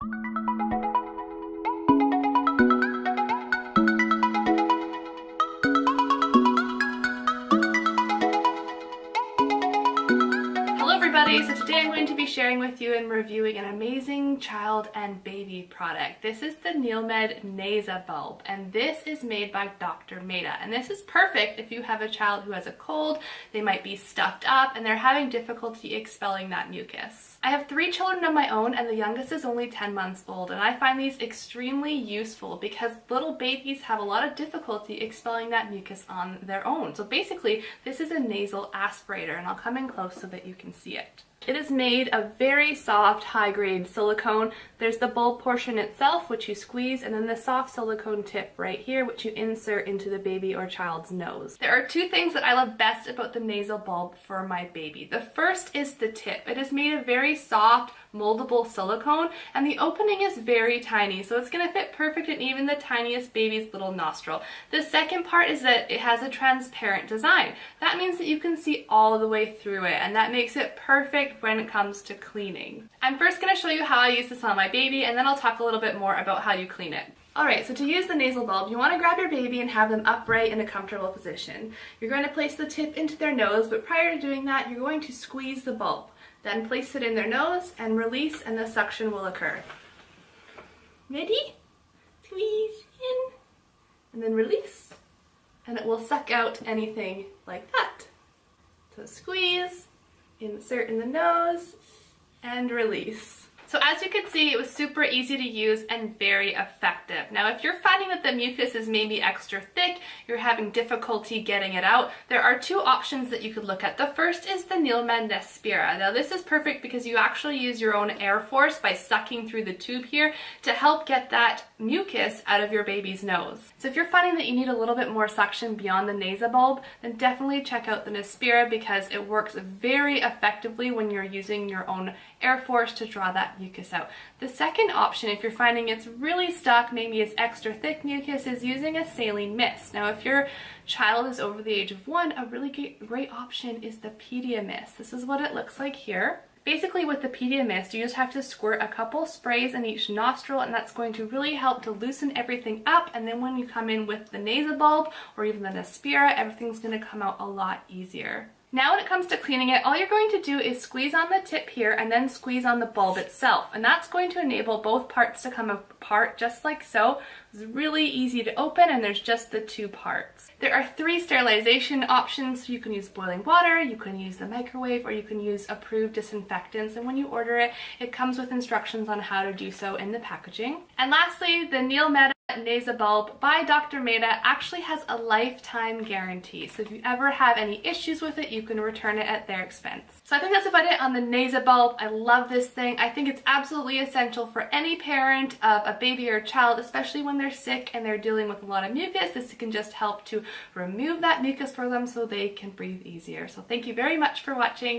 So today I'm going to be sharing with you and reviewing an amazing child and baby product. This is the NeilMed NasaBulb, and this is made by Dr. Meda. And this is perfect if you have a child who has a cold, they might be stuffed up, and they're having difficulty expelling that mucus. I have 3 children of my own, and the youngest is only 10 months old, and I find these extremely useful because little babies have a lot of difficulty expelling that mucus on their own. So basically, this is a nasal aspirator, and I'll come in close so that you can see it. It is made of very soft, high-grade silicone. There's the bulb portion itself, which you squeeze, and then the soft silicone tip right here, which you insert into the baby or child's nose. There are 2 things that I love best about the nasal bulb for my baby. The first is the tip. It is made of very soft, moldable silicone, and the opening is very tiny, so it's going to fit perfect in even the tiniest baby's little nostril. The second part is that it has a transparent design. That means that you can see all the way through it, and that makes it perfect when it comes to cleaning. I'm first going to show you how I use this on my baby, and then I'll talk a little bit more about how you clean it. Alright, so to use the nasal bulb, you want to grab your baby and have them upright in a comfortable position. You're going to place the tip into their nose, but prior to doing that, you're going to squeeze the bulb. Then place it in their nose and release, and the suction will occur. Ready? Squeeze in, and then release, and it will suck out anything like that. So squeeze, insert in the nose, and release. So as you can see, it was super easy to use and very effective. Now, if you're finding that the mucus is maybe extra thick, you're having difficulty getting it out, there are 2 options that you could look at. The first is the NeilMed NasaBulb. Now, this is perfect because you actually use your own air force by sucking through the tube here to help get that mucus out of your baby's nose. So if you're finding that you need a little bit more suction beyond the NasaBulb, then definitely check out the NasaBulb because it works very effectively when you're using your own air force to draw that mucus out. The second option, if you're finding it's really stuck, maybe it's extra thick mucus, is using a saline mist. Now, if your child is over the age of 1, a really great option is the Pedia mist. This is what it looks like here. Basically, with the Pedia mist, you just have to squirt a couple sprays in each nostril, and that's going to really help to loosen everything up. And then when you come in with the NasaBulb or even the NasaBulb, everything's going to come out a lot easier. Now when it comes to cleaning it, all you're going to do is squeeze on the tip here and then squeeze on the bulb itself. And that's going to enable both parts to come apart just like so. It's really easy to open, and there's just the 2 parts. There are 3 sterilization options. You can use boiling water, you can use the microwave, or you can use approved disinfectants. And when you order it, it comes with instructions on how to do so in the packaging. And lastly, the NeilMed NasaBulb by Dr. Meda actually has a lifetime guarantee. So if you ever have any issues with it, you can return it at their expense. So I think that's about it on the NasaBulb. I love this thing. I think it's absolutely essential for any parent of a baby or a child, especially when they're sick and they're dealing with a lot of mucus. This can just help to remove that mucus for them so they can breathe easier. So thank you very much for watching.